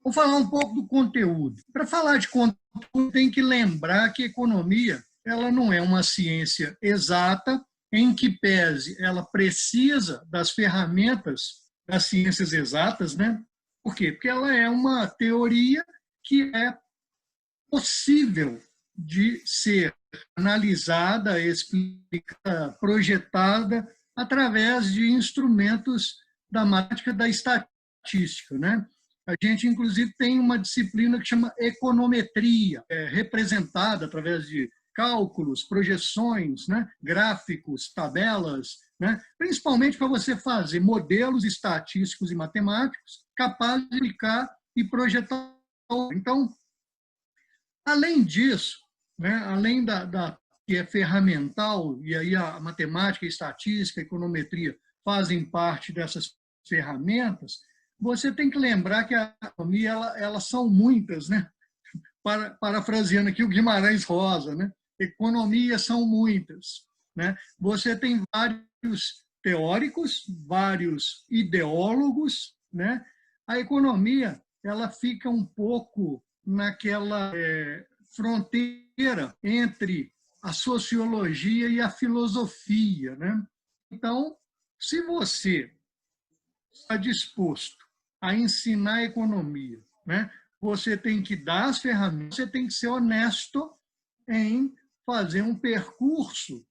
Vou falar um pouco do conteúdo. Para falar de conteúdo, tem que lembrar que a economia ela não é uma ciência exata, em que pese ela precisa das ferramentas das ciências exatas, né? Por quê? Porque ela é uma teoria que é possível de ser analisada, explicada, projetada através de instrumentos da matemática da estatística, né? A gente, inclusive, tem uma disciplina que chama econometria, representada através de cálculos, projeções, né? Gráficos, tabelas, né? Principalmente para você fazer modelos estatísticos e matemáticos capazes de aplicar e projetar. Então, além disso, né, além da que é ferramental, e aí a matemática, a estatística, a econometria fazem parte dessas ferramentas, você tem que lembrar que a economia elas são muitas, né? Parafraseando aqui o Guimarães Rosa, né? Economias são muitas, né? Você tem vários teóricos, vários ideólogos, né? A economia ela fica um pouco naquela fronteira entre a sociologia e a filosofia, né? Então, se você está disposto a ensinar economia, né? Você tem que dar as ferramentas, você tem que ser honesto em fazer um percurso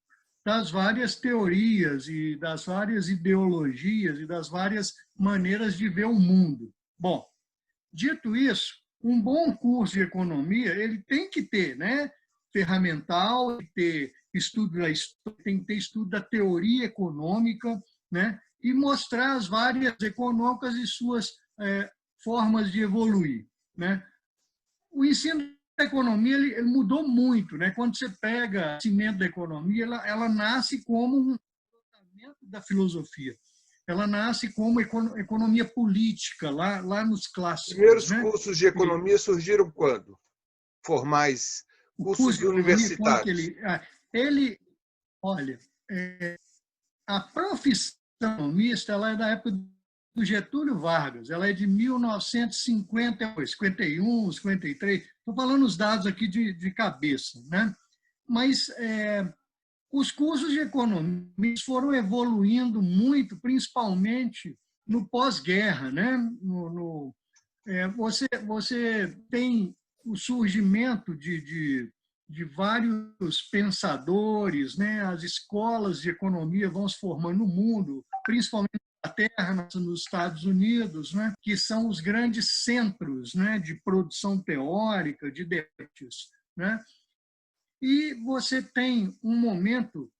das várias teorias e das várias ideologias e das várias maneiras de ver o mundo. Bom, dito isso, um bom curso de economia ele tem que ter, né, ferramental, tem que ter estudo da história, tem que ter estudo da teoria econômica, né, e mostrar as várias econômicas e suas formas de evoluir, né. O ensino da economia ele mudou muito, né? Quando você pega o cimento da economia, ela nasce como um tratamento da filosofia. Ela nasce como economia política, lá nos clássicos, Primeiros né? cursos de economia surgiram quando? Formais, O curso cursos de economia, quando que universitários. ele olha, a profissão economista ela é da época do Getúlio Vargas, ela é de 1950, 51, 53, estou falando os dados aqui de cabeça, né? Mas os cursos de economia foram evoluindo muito, principalmente no pós-guerra, né? Você tem o surgimento de vários pensadores, né? As escolas de economia vão se formando no mundo, principalmente na Inglaterra, nos Estados Unidos, né? Que são os grandes centros, né? De produção teórica, de debates, né? E você tem um momento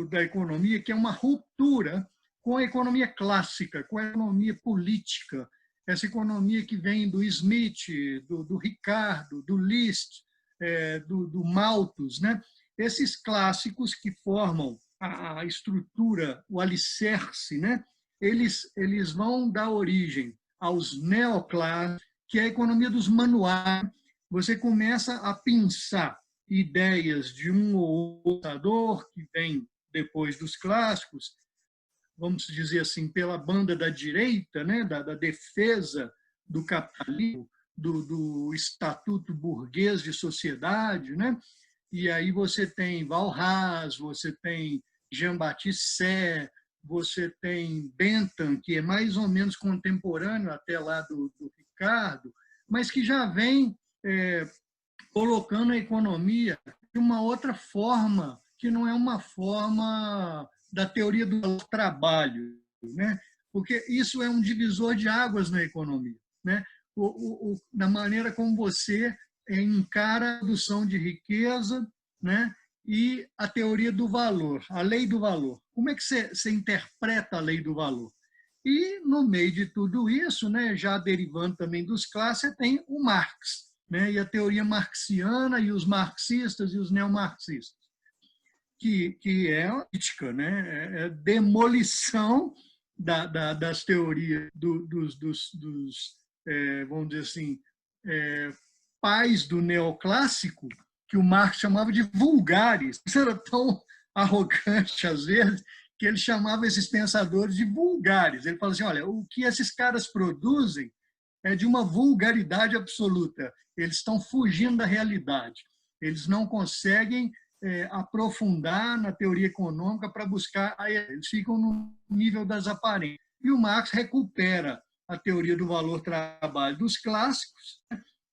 da economia que é uma ruptura com a economia clássica, com a economia política, essa economia que vem do Smith, do Ricardo, do List, do Malthus, né? Esses clássicos que formam a estrutura, o alicerce, né? Eles vão dar origem aos neoclássicos, que é a economia dos manuais. Você começa a pensar ideias de um ou outro pensador que vem depois dos clássicos, vamos dizer assim, pela banda da direita, né, da defesa do capitalismo, do estatuto burguês de sociedade, né? E aí você tem Walras, você tem Jean-Baptiste Say, você tem Bentham, que é mais ou menos contemporâneo até lá do Ricardo, mas que já vem colocando a economia de uma outra forma, que não é uma forma da teoria do trabalho, né? Porque isso é um divisor de águas na economia, né? Da maneira como você encara a produção de riqueza, né? E a teoria do valor, a lei do valor. Como é que você interpreta a lei do valor? E, no meio de tudo isso, né, já derivando também dos clássicos, você tem o Marx, né, e a teoria marxiana, e os marxistas e os neomarxistas, que é a crítica, né, demolição das teorias dos vamos dizer assim, pais do neoclássico, que o Marx chamava de vulgares. Isso era tão arrogante, às vezes, que ele chamava esses pensadores de vulgares. Ele falava assim, olha, o que esses caras produzem é de uma vulgaridade absoluta. Eles estão fugindo da realidade. Eles não conseguem aprofundar na teoria econômica para buscar. Eles ficam no nível das aparências. E o Marx recupera a teoria do valor-trabalho dos clássicos.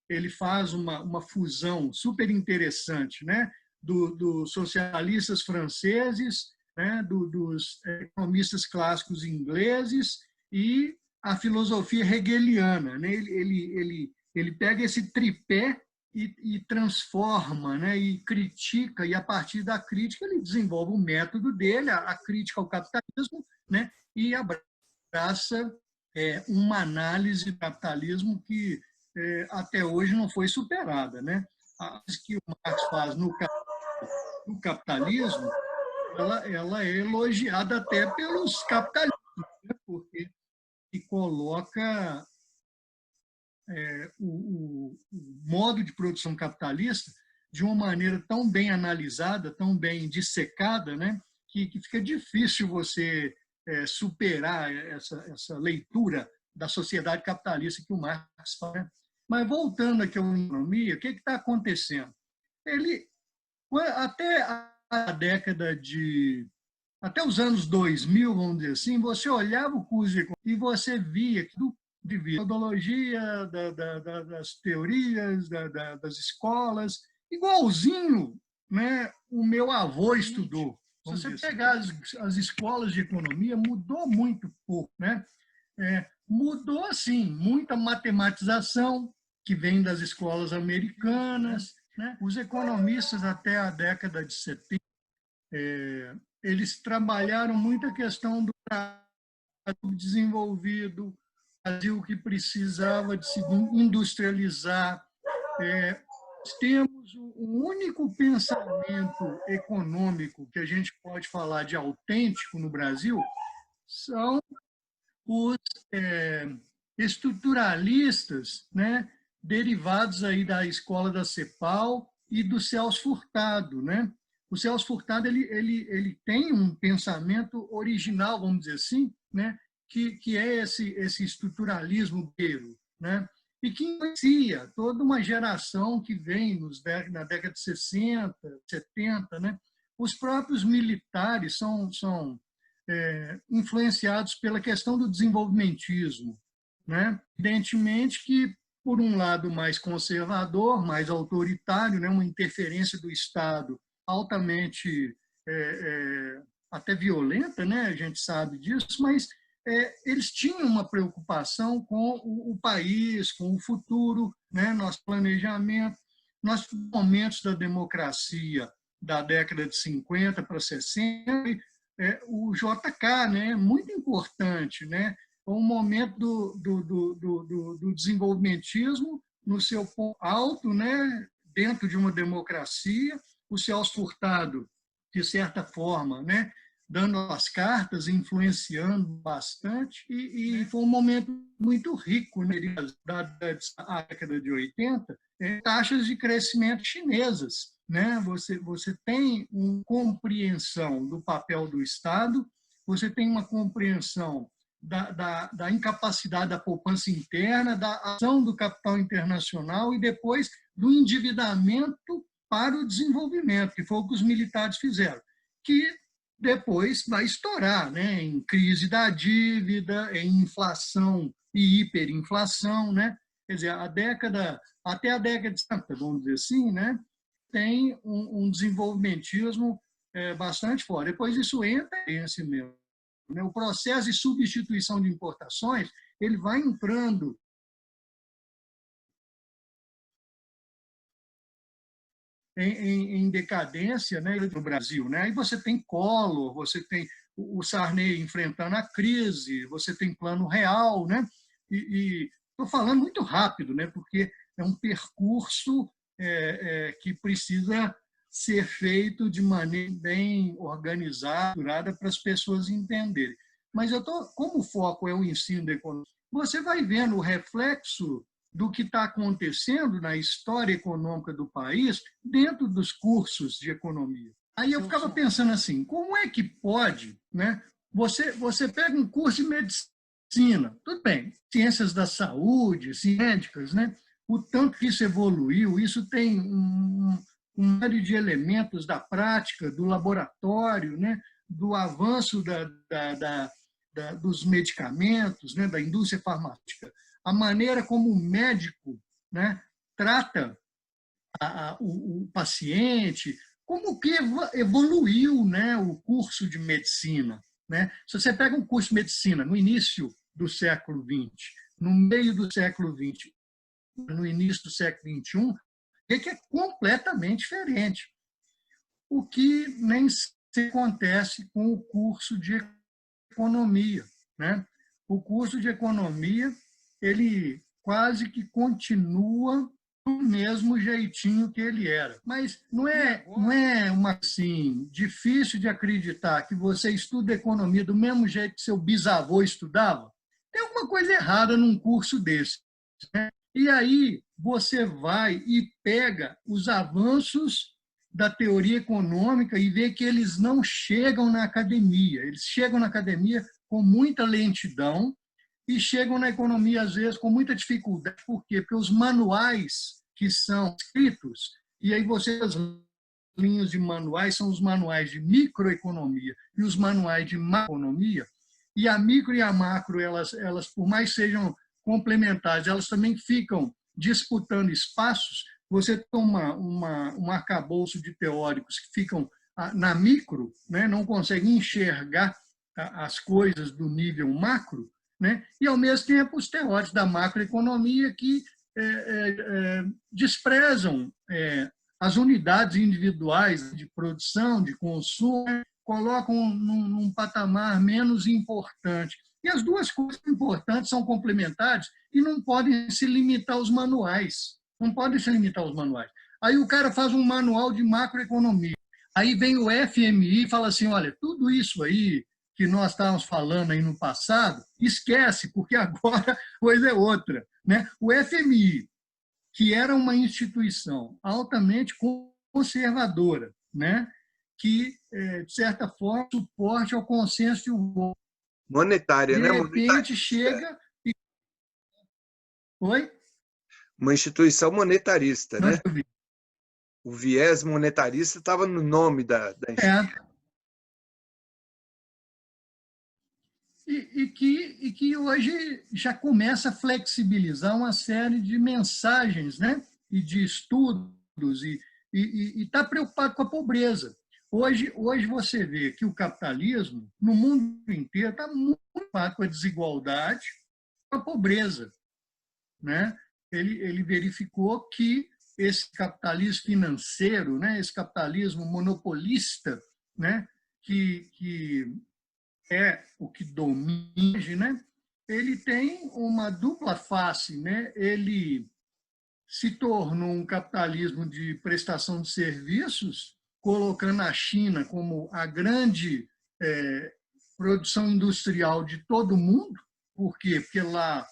Ele faz uma fusão super interessante, né, dos socialistas franceses, né, dos economistas clássicos ingleses e a filosofia hegeliana. Né? Ele pega esse tripé e transforma, né, e critica, e a partir da crítica ele desenvolve o método dele, a crítica ao capitalismo, né, e abraça uma análise do capitalismo que até hoje não foi superada. Né? A que o Marx faz no capitalismo, ela é elogiada até pelos capitalistas, né? Porque coloca o modo de produção capitalista de uma maneira tão bem analisada, tão bem dissecada, né, que fica difícil você superar essa leitura da sociedade capitalista que o Marx faz. Né? Mas voltando aqui à economia, o que está acontecendo? Ele, até a década de... Até os anos 2000, vamos dizer assim, você olhava o curso de economia e você via que de metodologia, das teorias, das escolas, igualzinho, né, o meu avô estudou. Se você pegar as escolas de economia, mudou muito pouco. Né? Mudou, assim, muita matematização, que vem das escolas americanas. Né? Os economistas, até a década de 70, eles trabalharam muito a questão do desenvolvido, Brasil que precisava de se industrializar. Temos o único pensamento econômico que a gente pode falar de autêntico no Brasil são os estruturalistas, né, derivados aí da escola da CEPAL e do Celso Furtado. Né? O Celso Furtado ele tem um pensamento original, vamos dizer assim, né, que é esse estruturalismo guerreiro, né, e que influencia toda uma geração que vem na década de 60, 70. Né? Os próprios militares são influenciados pela questão do desenvolvimentismo. Né? Evidentemente que, por um lado mais conservador, mais autoritário, né, uma interferência do Estado altamente até violenta, né, a gente sabe disso, mas eles tinham uma preocupação com o país, com o futuro, né, nosso planejamento, nossos momentos da democracia da década de 50 para 60, o JK, né, muito importante, né, um momento do desenvolvimentismo no seu ponto alto, né, dentro de uma democracia, o Celso Furtado, de certa forma, né, dando as cartas, influenciando bastante, e foi um momento muito rico, né, da década de 80, taxas de crescimento chinesas. Né? Você tem uma compreensão do papel do Estado, você tem uma compreensão da incapacidade da poupança interna, da ação do capital internacional e depois do endividamento para o desenvolvimento, que foi o que os militares fizeram, que depois vai estourar, né, em crise da dívida, em inflação e hiperinflação. Né? Quer dizer, até a década de 70, vamos dizer assim, né, tem um desenvolvimentismo bastante forte. Depois isso entra em si mesmo. Né? O processo de substituição de importações ele vai entrando em decadência, né, no Brasil. Né? Aí você tem Collor, você tem o Sarney enfrentando a crise, você tem Plano Real. Né? E estou falando muito rápido, né, porque é um percurso que precisa ser feito de maneira bem organizada para as pessoas entenderem. Mas como o foco é o ensino da economia, você vai vendo o reflexo do que está acontecendo na história econômica do país dentro dos cursos de economia. Aí eu ficava pensando assim, como é que pode, né? Você pega um curso de medicina, medicina, tudo bem, ciências da saúde, médicas, né? O tanto que isso evoluiu, isso tem uma série de elementos da prática, do laboratório, né? Do avanço dos medicamentos, né? Da indústria farmacêutica, a maneira como o médico, né? Trata o paciente, como que evoluiu, né? O curso de medicina. Né? Se você pega um curso de medicina no início do século XX, no meio do século XX, no início do século XXI, é que é completamente diferente. O que nem se acontece com o curso de economia. Né? O curso de economia, ele quase que continua do mesmo jeitinho que ele era. Mas não é uma assim, difícil de acreditar que você estuda economia do mesmo jeito que seu bisavô estudava. Tem alguma coisa errada num curso desse. Né? E aí você vai e pega os avanços da teoria econômica e vê que eles não chegam na academia. Eles chegam na academia com muita lentidão e chegam na economia, às vezes, com muita dificuldade. Por quê? Porque os manuais que são escritos, e aí as linhas de manuais são os manuais de microeconomia e os manuais de macroeconomia, e a micro e a macro, elas por mais sejam complementares, elas também ficam disputando espaços. Você tem um arcabouço de teóricos que ficam na micro, né, não conseguem enxergar as coisas do nível macro, né, e, ao mesmo tempo, os teóricos da macroeconomia que desprezam as unidades individuais de produção, de consumo, colocam num patamar menos importante. E as duas coisas importantes são complementares e não podem se limitar aos manuais. Não podem se limitar aos manuais. Aí o cara faz um manual de macroeconomia. Aí vem o FMI e fala assim, olha, tudo isso aí que nós estávamos falando aí no passado, esquece, porque agora a coisa é outra. Né? O FMI, que era uma instituição altamente conservadora, né? Que, de certa forma, suporte ao consenso de um monetária, de né? repente chega e... Oi? Uma instituição monetarista, Não né? te ouvi. O viés monetarista estava no nome da instituição. E que hoje já começa a flexibilizar uma série de mensagens, né? E de estudos, e está preocupado com a pobreza. Hoje você vê que o capitalismo, no mundo inteiro, está muito preocupado com a desigualdade, com a pobreza. Né? Ele verificou que esse capitalismo financeiro, né? Esse capitalismo monopolista, né? que é o que domina, né? Ele tem uma dupla face, né? Ele se tornou um capitalismo de prestação de serviços, colocando a China como a grande produção industrial de todo o mundo. Por quê? Porque lá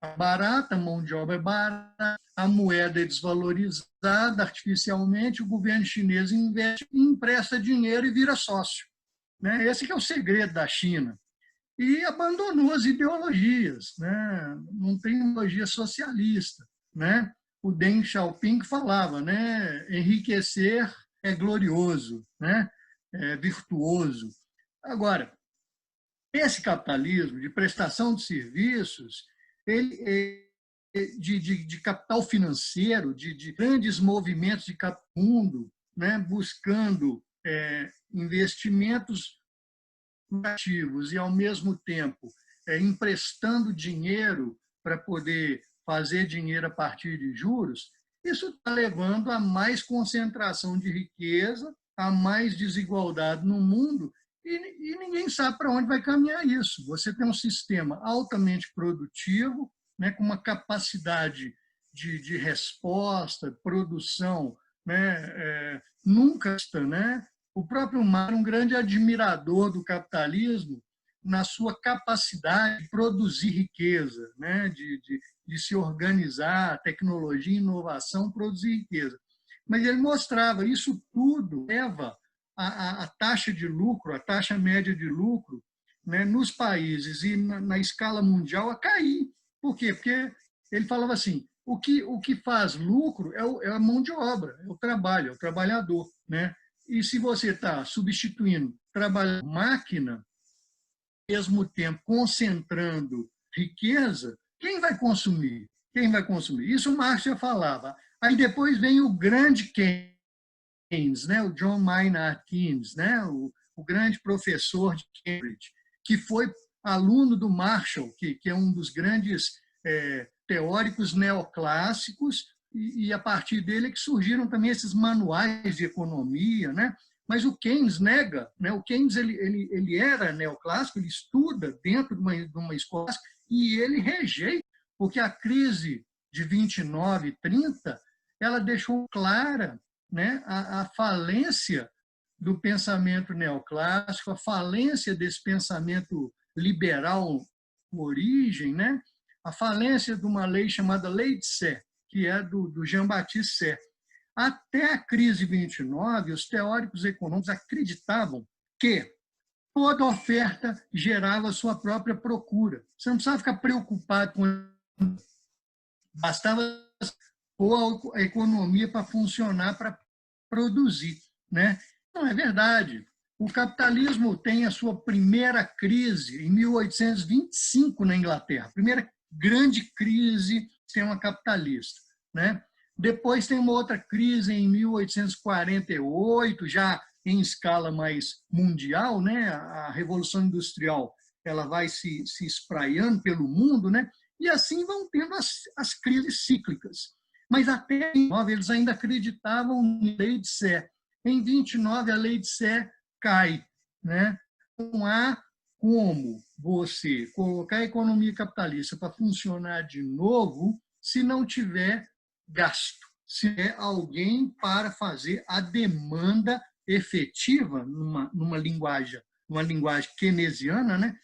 é barata, a mão de obra é barata, a moeda é desvalorizada artificialmente, o governo chinês investe, empresta dinheiro e vira sócio. Né? Esse que é o segredo da China. E abandonou as ideologias, né? Não tem ideologia socialista. Né? O Deng Xiaoping falava, né? Enriquecer é glorioso, né? É virtuoso. Agora, esse capitalismo de prestação de serviços, ele de capital financeiro, de grandes movimentos de capital mundo, né? Buscando investimentos ativos e, ao mesmo tempo, emprestando dinheiro para poder fazer dinheiro a partir de juros, isso está levando a mais concentração de riqueza, a mais desigualdade no mundo, e ninguém sabe para onde vai caminhar isso. Você tem um sistema altamente produtivo, né, com uma capacidade de resposta, produção, né, nunca, né? O próprio Marx é um grande admirador do capitalismo na sua capacidade de produzir riqueza, né? de se organizar, tecnologia, inovação, produzir riqueza. Mas ele mostrava isso tudo leva a taxa de lucro, a taxa média de lucro, né, nos países e na escala mundial a cair. Por quê? Porque ele falava assim, o que faz lucro é a mão de obra, é o trabalho, é o trabalhador. Né? E se você está substituindo trabalho máquina, ao mesmo tempo concentrando riqueza, quem vai consumir? Quem vai consumir? Isso o Marx já falava. Aí depois vem o grande Keynes, né? O John Maynard Keynes, né? O grande professor de Cambridge, que foi aluno do Marshall, que é um dos grandes teóricos neoclássicos, e a partir dele é que surgiram também esses manuais de economia, né? Mas o Keynes nega, né? O Keynes ele era neoclássico, ele estuda dentro de uma escola e ele rejeita, porque a crise de 29 e 30 ela deixou clara, né, a falência do pensamento neoclássico, a falência desse pensamento liberal origem, né? A falência de uma lei chamada Lei de Sé, que é do Jean-Baptiste Sé. Até a crise de 29, os teóricos econômicos acreditavam que toda oferta gerava sua própria procura. Você não precisava ficar preocupado com... Bastava pôr a economia para funcionar, para produzir. Né? Não é verdade. O capitalismo tem a sua primeira crise em 1825 na Inglaterra, primeira grande crise do sistema capitalista. Né? Depois tem uma outra crise em 1848, já em escala mais mundial, né? A Revolução Industrial ela vai se espraiando pelo mundo, né? E assim vão tendo as crises cíclicas. Mas até em 29 eles ainda acreditavam na Lei de Sé. Em 29 a Lei de Sé cai. Né? Não há como você colocar a economia capitalista para funcionar de novo se não tiver gasto, se é alguém para fazer a demanda efetiva numa linguagem keynesiana, né?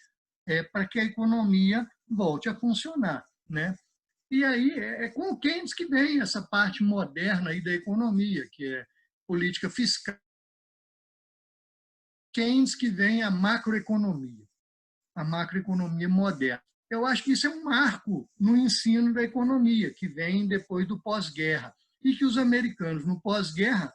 Para que a economia volte a funcionar. Né? E aí é com o Keynes que vem essa parte moderna aí da economia, que é política fiscal. Keynes que vem a macroeconomia moderna. Eu acho que isso é um marco no ensino da economia, que vem depois do pós-guerra, e que os americanos, no pós-guerra,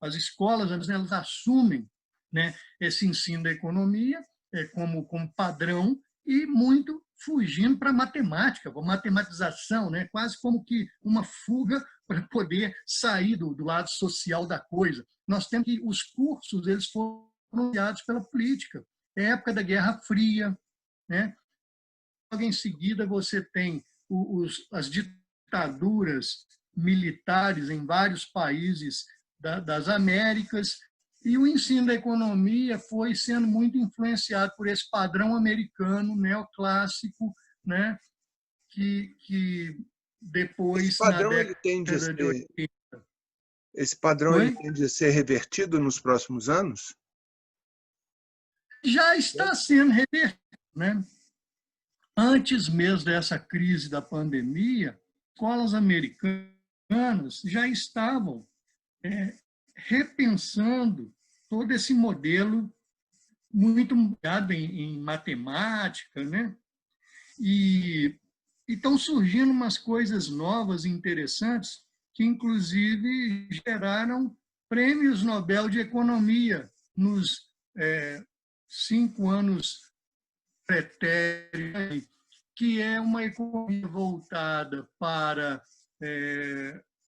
as escolas elas assumem, né, esse ensino da economia como padrão e muito fugindo para a matemática, para a matematização, né, quase como que uma fuga para poder sair do lado social da coisa. Nós temos que os cursos eles foram criados pela política. É a época da Guerra Fria, né? Logo em seguida você tem as ditaduras militares em vários países das Américas, e o ensino da economia foi sendo muito influenciado por esse padrão americano neoclássico, né, que depois, na década de 80... Esse padrão ele tende a ser revertido nos próximos anos? Já está sendo revertido. Né? Antes mesmo dessa crise da pandemia, escolas americanas já estavam repensando todo esse modelo muito mudado em matemática, né? E estão surgindo umas coisas novas e interessantes que, inclusive, geraram prêmios Nobel de Economia nos 5 anos pretéritos, que é uma economia voltada para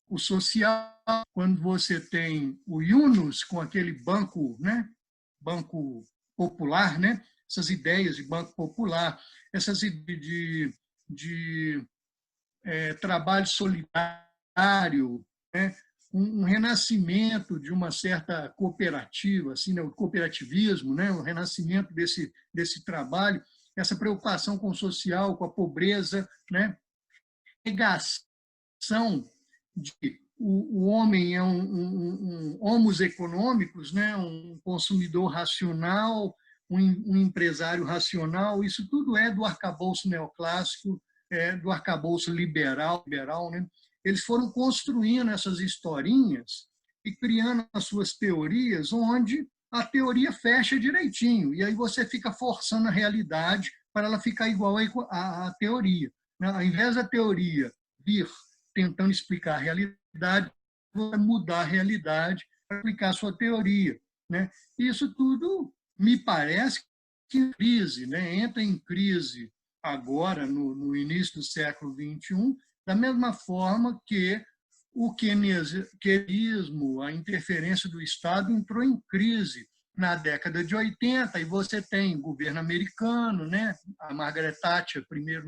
o social, quando você tem o Yunus com aquele banco, né? Banco popular, né? Essas ideias de banco popular, essas ideias de trabalho solidário, né? Um renascimento de uma certa cooperativa, assim, né? O cooperativismo, né? O renascimento desse trabalho, essa preocupação com o social, com a pobreza, né? Negação de o homem é um homus econômicos, né? Um consumidor racional, um empresário racional, isso tudo é do arcabouço neoclássico, do arcabouço liberal, né? Eles foram construindo essas historinhas e criando as suas teorias, onde a teoria fecha direitinho, e aí você fica forçando a realidade para ela ficar igual à teoria. Ao invés da teoria vir tentando explicar a realidade, você mudar a realidade para aplicar a sua teoria. Isso tudo me parece que crise, entra em crise agora, no início do século XXI, da mesma forma que o keynesianismo, a interferência do Estado entrou em crise na década de 80, e você tem o governo americano, a Margaret Thatcher, primeiro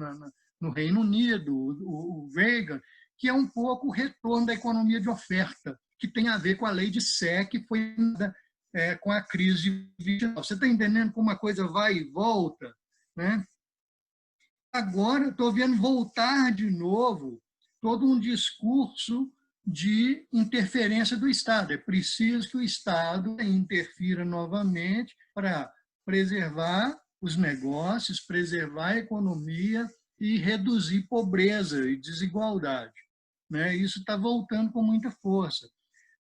no Reino Unido, o Reagan, que é um pouco o retorno da economia de oferta, que tem a ver com a lei de Sé, que foi com a crise de 29. Você está entendendo como uma coisa vai e volta? Agora, estou vendo voltar de novo todo um discurso de interferência do Estado. É preciso que o Estado interfira novamente para preservar os negócios, preservar a economia e reduzir pobreza e desigualdade. Isso está voltando com muita força.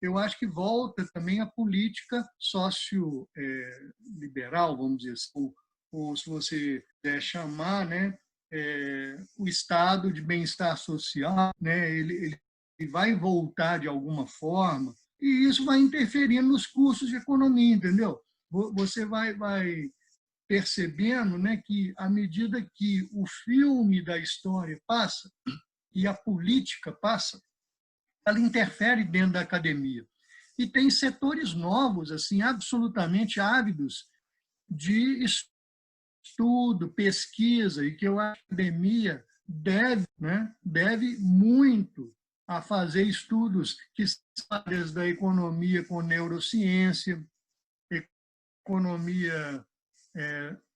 Eu acho que volta também a política socio-liberal, vamos dizer assim, ou se você quiser chamar, o estado de bem-estar social, ele vai voltar de alguma forma, e isso vai interferir nos cursos de economia, entendeu? Você vai percebendo que, à medida que o filme da história passa e a política passa, ela interfere dentro da academia. E tem setores novos, assim, absolutamente ávidos de estudo, pesquisa, e que a academia deve muito a fazer estudos que são áreas da economia com neurociência, economia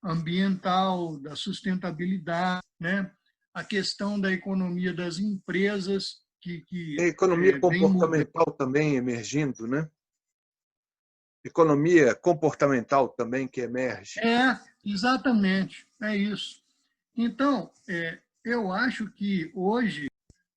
ambiental, da sustentabilidade, a questão da economia das empresas, que a economia comportamental também emergindo, Economia comportamental também que emerge. Exatamente, é isso. Então, eu acho que hoje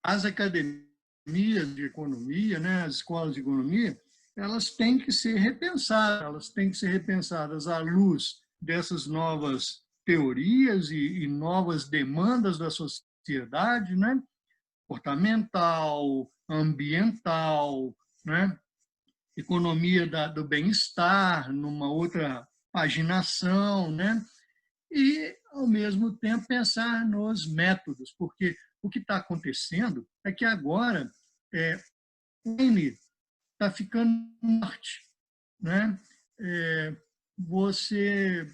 as academias de economia, as escolas de economia, elas têm que ser repensadas à luz dessas novas teorias e novas demandas da sociedade, comportamental, ambiental, economia do bem-estar, numa outra paginação, e, ao mesmo tempo, pensar nos métodos, porque o que está acontecendo é que agora o N está ficando norte. Você,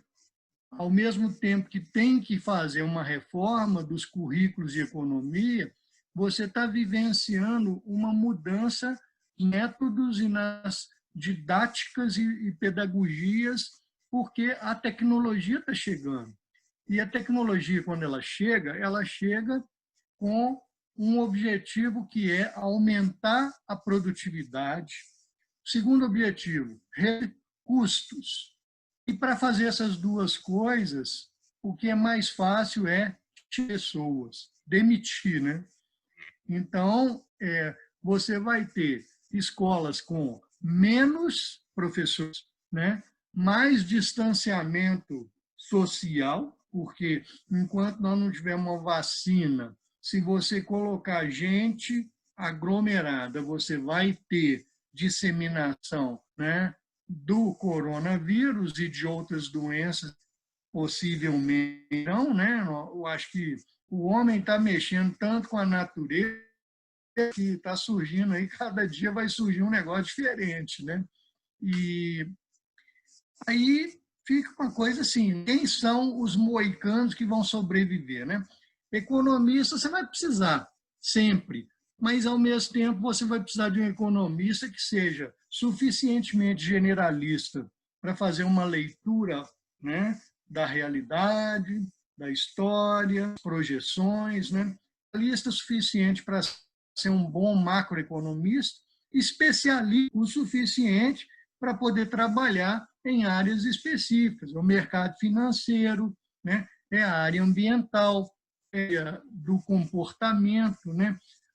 ao mesmo tempo que tem que fazer uma reforma dos currículos de economia, você está vivenciando uma mudança em métodos e nas didáticas e pedagogias, porque a tecnologia está chegando. E a tecnologia, quando ela chega com um objetivo que é aumentar a produtividade. Segundo objetivo, reduzir custos. E para fazer essas duas coisas, o que é mais fácil é pessoas, demitir, Então, você vai ter escolas com menos professores, mais distanciamento social, porque enquanto nós não tivermos uma vacina, se você colocar gente aglomerada, você vai ter disseminação, do coronavírus e de outras doenças, possivelmente não, Eu acho que o homem está mexendo tanto com a natureza que está surgindo aí, cada dia vai surgir um negócio diferente, E aí fica uma coisa assim, quem são os moicanos que vão sobreviver, Economista você vai precisar, sempre, mas, ao mesmo tempo, você vai precisar de um economista que seja suficientemente generalista para fazer uma leitura, da realidade, da história, projeções, Generalista suficiente para ser um bom macroeconomista, especialista o suficiente para poder trabalhar em áreas específicas, o mercado financeiro, é a área ambiental, do comportamento,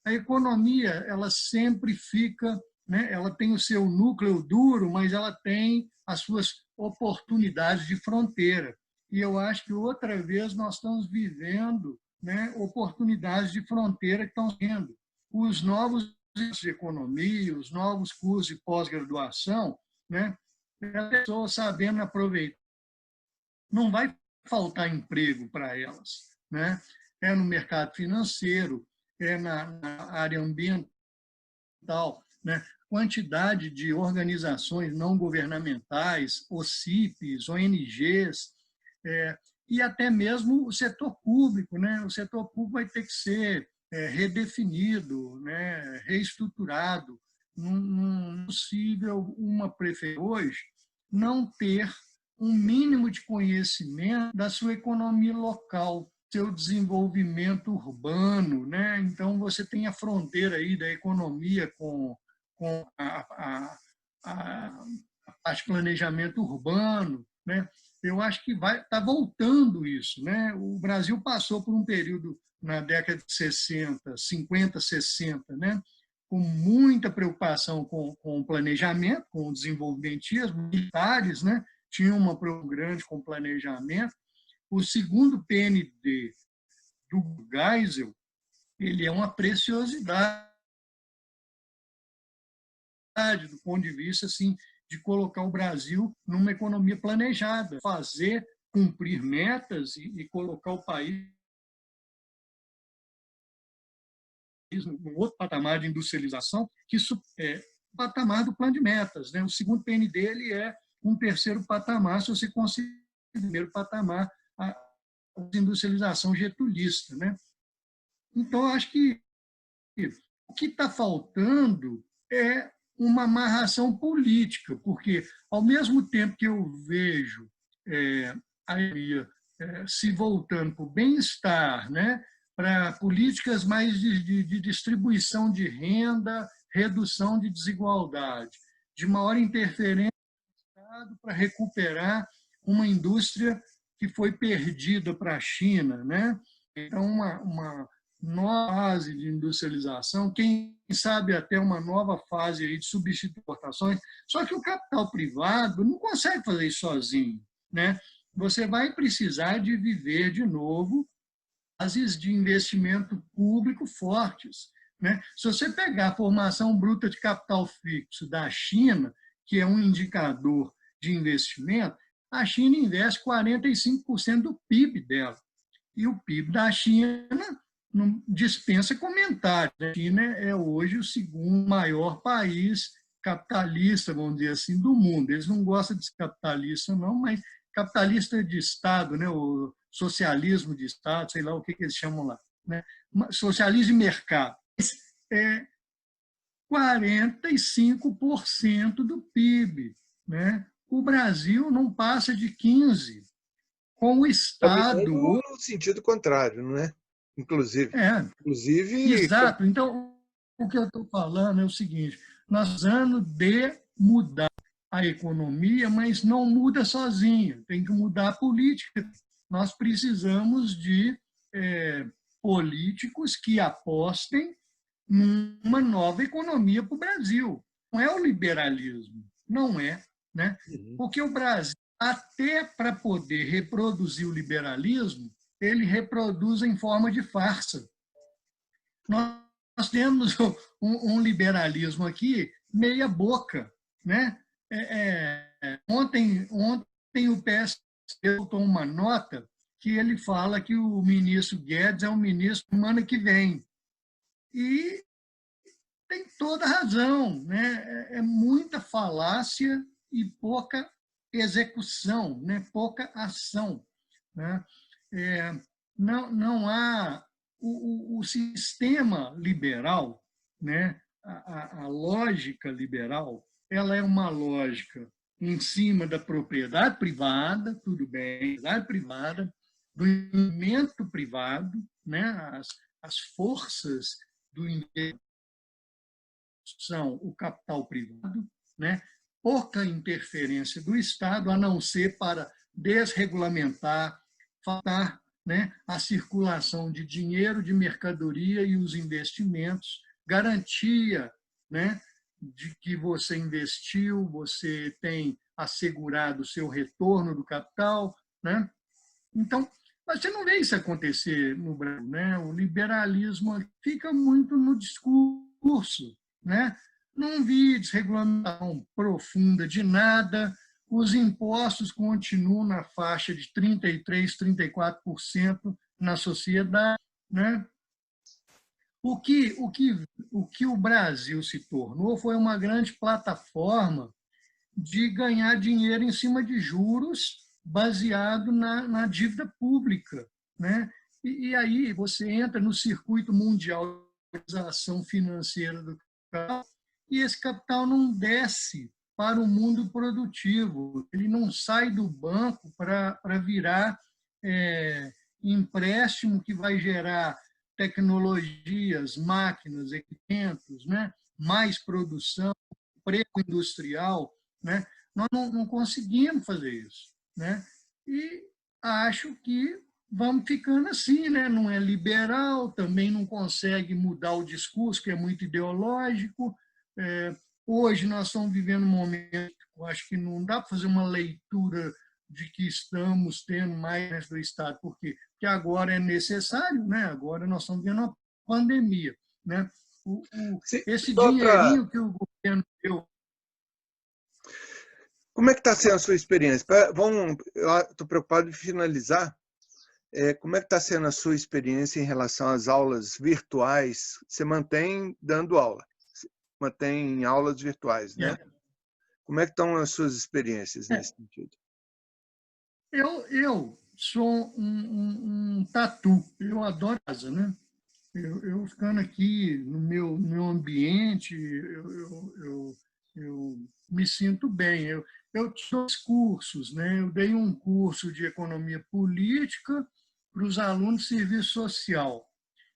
A economia ela sempre fica né? Ela tem o seu núcleo duro, mas ela tem as suas oportunidades de fronteira. E eu acho que outra vez nós estamos vivendo, né, oportunidades de fronteira que estão sendo. Os novos cursos de economia, os novos cursos de pós-graduação, né, as pessoas sabendo aproveitar. Não vai faltar emprego para elas, né? É no mercado financeiro, é na área ambiental, né? Quantidade de organizações não governamentais, OCIPs, ONGs, e até mesmo o setor público, né? O setor público vai ter que ser redefinido, né? Reestruturado. Não é possível uma prefeitura hoje não ter um mínimo de conhecimento da sua economia local, seu desenvolvimento urbano, né? Então você tem a fronteira aí da economia com a parte de planejamento urbano, né? Eu acho que está voltando isso, né? O Brasil passou por um período na década de 60, 50, 60, né? Com muita preocupação com o planejamento, com o desenvolvimentismo, militares, né? Tinha uma preocupação grande com o planejamento. O segundo PND do Geisel, ele é uma preciosidade do ponto de vista assim, de colocar o Brasil numa economia planejada, fazer cumprir metas e colocar o país num outro patamar de industrialização, que isso é o patamar do plano de metas, né? O segundo PND ele é um terceiro patamar, se você considera o primeiro patamar a industrialização getulista, né? Então, acho que o que está faltando é uma amarração política, porque, ao mesmo tempo que eu vejo a economia se voltando para o bem-estar, né, para políticas mais de distribuição de renda, redução de desigualdade, de maior interferência do Estado para recuperar uma indústria que foi perdida para a China, né? Então, uma nova fase de industrialização, quem sabe até uma nova fase aí de substituições. Só que o capital privado não consegue fazer isso sozinho, né? Você vai precisar de viver de novo fases de investimento público fortes, né? Se você pegar a formação bruta de capital fixo da China, que é um indicador de investimento, a China investe 45% do PIB dela. E o PIB da China não dispensa comentário. A China é hoje o segundo maior país capitalista, vamos dizer assim, do mundo. Eles não gostam de ser capitalista, não, mas capitalista de Estado, né? O socialismo de Estado, sei lá o que eles chamam lá. Né? Socialismo de mercado. É 45% do PIB. Né? O Brasil não passa de 15%. Com o Estado... No sentido contrário, não é? Inclusive. Exato. Então, o que eu estou falando é o seguinte, nós precisamos de mudar a economia, mas não muda sozinha, tem que mudar a política. Nós precisamos de políticos que apostem numa nova economia para o Brasil. Não é o liberalismo, não é. Né? Porque o Brasil, até para poder reproduzir o liberalismo, ele reproduz em forma de farsa. Nós temos um liberalismo aqui meia boca, né? Ontem o PSD soltou uma nota que ele fala que o ministro Guedes é um ministro do ano que vem. E tem toda razão, né? É muita falácia e pouca execução, né? Pouca ação. Né? Não há o sistema liberal, né? A lógica liberal, ela é uma lógica em cima da propriedade privada, tudo bem, propriedade privada, do investimento privado, né? As forças do investimento são o capital privado, né? Pouca interferência do Estado, a não ser para desregulamentar, faltar, né, a circulação de dinheiro, de mercadoria e os investimentos, garantia, né, de que você investiu, você tem assegurado o seu retorno do capital, né? Então, você não vê isso acontecer no Brasil, né? O liberalismo fica muito no discurso, né? Não vi desregulamentação profunda de nada, os impostos continuam na faixa de 33%, 34% na sociedade, né? O que o Brasil se tornou foi uma grande plataforma de ganhar dinheiro em cima de juros baseado na dívida pública, né? E aí você entra no circuito mundial de ação financeira do capital e esse capital não desce para o mundo produtivo, ele não sai do banco para virar empréstimo que vai gerar tecnologias, máquinas, equipamentos, né? Mais produção, emprego industrial, né? Nós não conseguimos fazer isso, né? E acho que vamos ficando assim, né? Não é liberal, também não consegue mudar o discurso, que é muito ideológico. Hoje nós estamos vivendo um momento, eu acho que não dá para fazer uma leitura de que estamos tendo mais do Estado, porque agora é necessário, né? Agora nós estamos vendo uma pandemia, né? Esse dinheirinho que o governo deu. Como é que está sendo a sua experiência? Estou preocupado em finalizar. Como é que está sendo a sua experiência em relação às aulas virtuais? Você mantém dando aula, mantém aulas virtuais, né? Como é que estão as suas experiências nesse sentido? Eu sou um tatu, eu adoro casa, né? Eu ficando aqui no meu ambiente, eu me sinto bem. Eu tive cursos, né? Eu dei um curso de economia política para os alunos de serviço social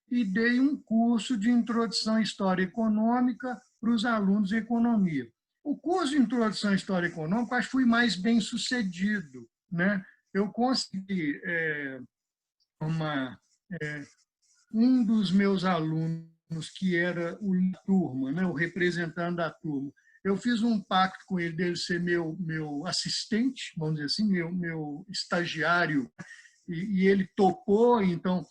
e dei um curso de introdução à história econômica para os alunos de economia. O curso de introdução à história econômica, acho que fui mais bem sucedido, né? Eu consegui um dos meus alunos, que era o turma, né, o representante da turma, eu fiz um pacto com ele, dele ser meu assistente, vamos dizer assim, meu estagiário, e ele topou, então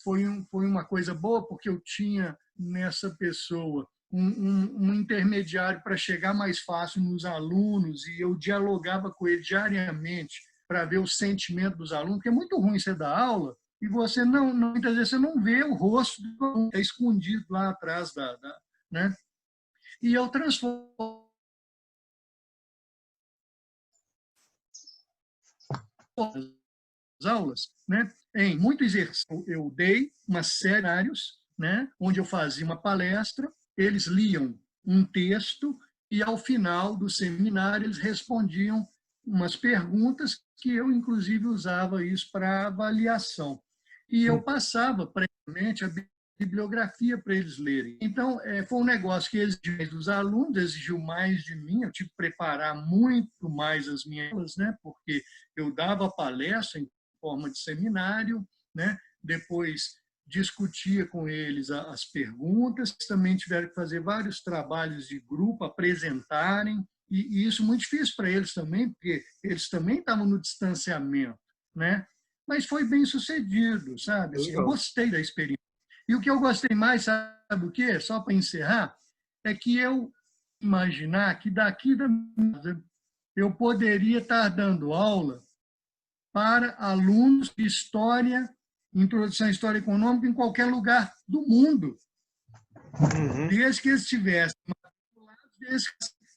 foi uma coisa boa, porque eu tinha nessa pessoa um intermediário para chegar mais fácil nos alunos, e eu dialogava com ele diariamente para ver o sentimento dos alunos, porque é muito ruim você dar aula e você muitas vezes você não vê o rosto do aluno, é escondido lá atrás né? E eu transformo as aulas, né, em muito exercício. Eu dei uma série de cenários, né, onde eu fazia uma palestra, eles liam um texto e, ao final do seminário, eles respondiam umas perguntas que eu, inclusive, usava isso para avaliação. E eu passava previamente a bibliografia para eles lerem. Então, foi um negócio que exigiu mais dos alunos, exigiu mais de mim, eu tive que preparar muito mais as minhas aulas, né, porque eu dava palestra em forma de seminário, né, depois discutia com eles as perguntas, também tiveram que fazer vários trabalhos de grupo, apresentarem, e isso muito difícil para eles também, porque eles também estavam no distanciamento, né? Mas foi bem sucedido, sabe? Assim, eu gostei da experiência. E o que eu gostei mais, sabe o quê? Só para encerrar, é que eu imaginar que daqui da eu poderia estar dando aula para alunos de história, introdução à história econômica, em qualquer lugar do mundo, desde que eles tivessem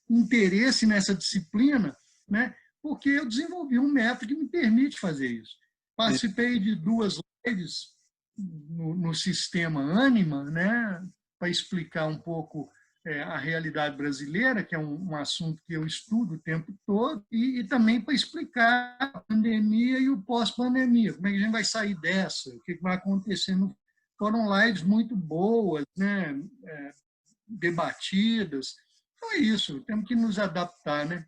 interesse nessa disciplina, né? Porque eu desenvolvi um método que me permite fazer isso. Participei de 2 lives no sistema Ânima, né, para explicar um pouco a realidade brasileira, que é um assunto que eu estudo o tempo todo, e também para explicar a pandemia e o pós-pandemia, como é que a gente vai sair dessa, o que vai acontecer. Foram lives muito boas, né, debatidas. Então é isso, temos que nos adaptar, né?